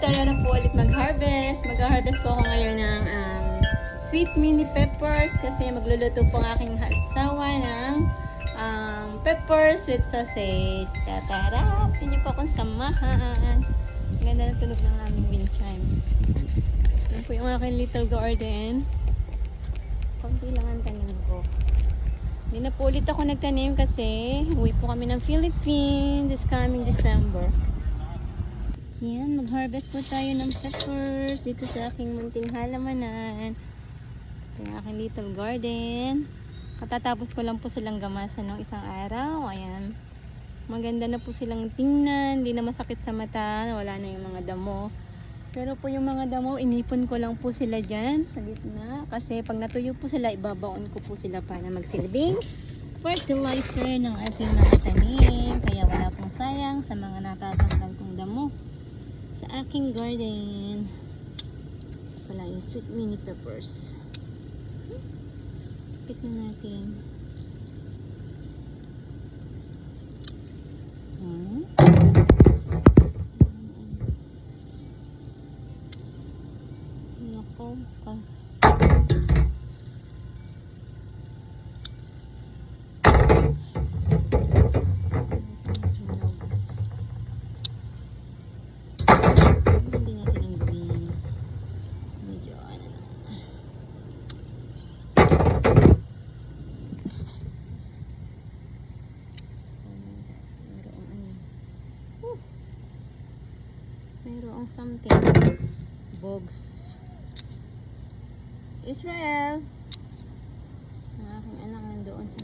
tara na po ulit mag-harvest. Mag-harvest po ako ngayon ng sweet mini peppers kasi magluluto po ang aking asawa ng peppers with sausage. Tara, hindi po akong samahan. Ang ganda ng tunog ng aming wind chime. Yan po yung aking little garden. Konti lang ang tanim ko. Hindi na po ulit ako nagtanim kasi uwi po kami ng Philippines this coming December. Yan, mag-harvest po tayo ng peppers dito sa aking munting halamanan. Ito yung aking little garden. Katatapos ko lang po silang gamasan ng isang araw. Ayan. Maganda na po silang tingnan. Hindi na masakit sa mata. Wala na yung mga damo. Pero po yung mga damo, inipon ko lang po sila dyan sa gitna. Kasi pag natuyo po sila, ibabaon ko po sila para magsilbing fertilizer ng ating mga tanim. Kaya wala pong sayang sa mga natatanggal kong damo sa aking garden. Wala yung sweet mini peppers. Pit na natin. Nako. Hindi natin yung green. Medyo ano na. Mayroong something. Bugs. Israel! Ang aking anak nandoon sa...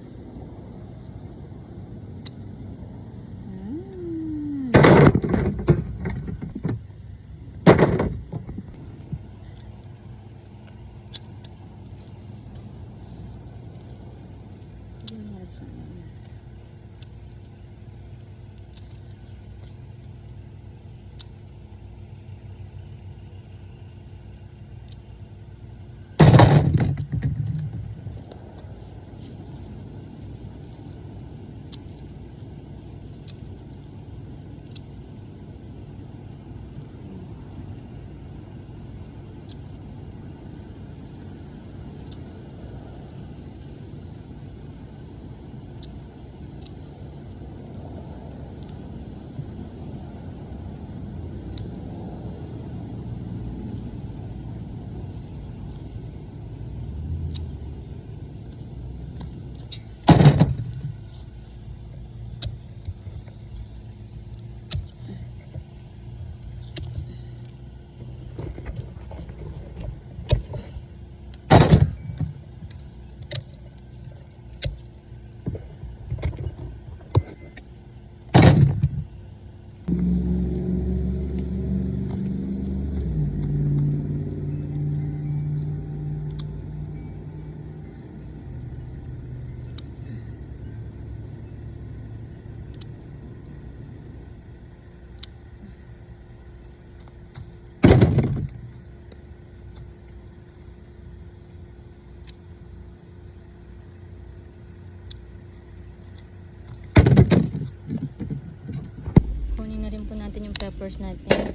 po natin yung peppers natin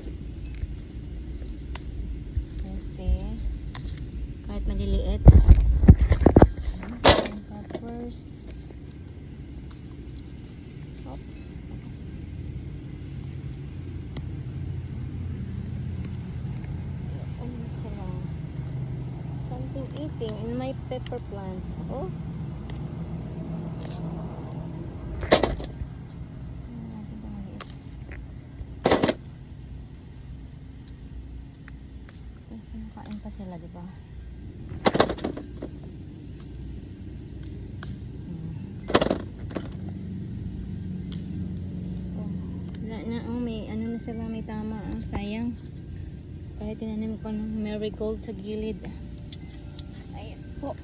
kasi kahit maliliit yung peppers. Oops. Something eating in my pepper plants. Oh, kain pa sila, di ba? Wala na, oh, may ano na sila, may tama, sayang. Kahit tinanim ko ng marigold sa gilid. Ayan po.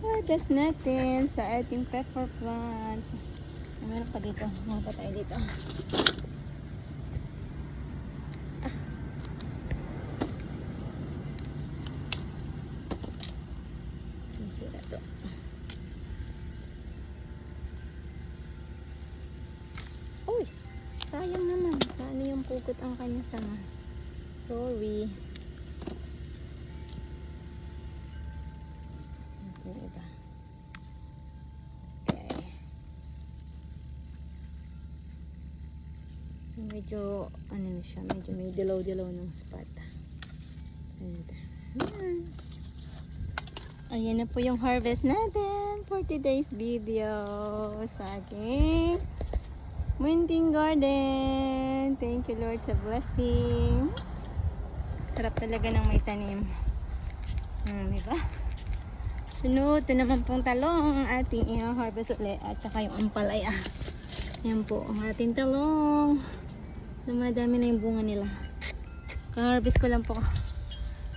Harvest natin sa ating pepper plants. Meron pa dito, mga pa tayo dito. Ito. Uy, sayang naman. Paano yung pukot ang kanyang sanga? Sorry. Ito na iba. Okay. Medyo, ano na siya, medyo may dilaw-dilaw ng spot. Ayan na po yung harvest natin for today's video sa aking munting garden. Thank you Lord sa blessing. Sarap talaga ng may tanim. Diba? Sunod, ito naman pong talong ang ating i-harvest ulit at saka yung ampalaya. Ayan po ang ating talong. Dumadami na yung bunga nila. Ka-harvest ko lang po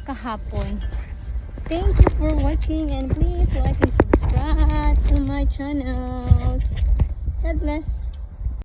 kahapon. Thank you for watching and please like and subscribe to my channel. God bless.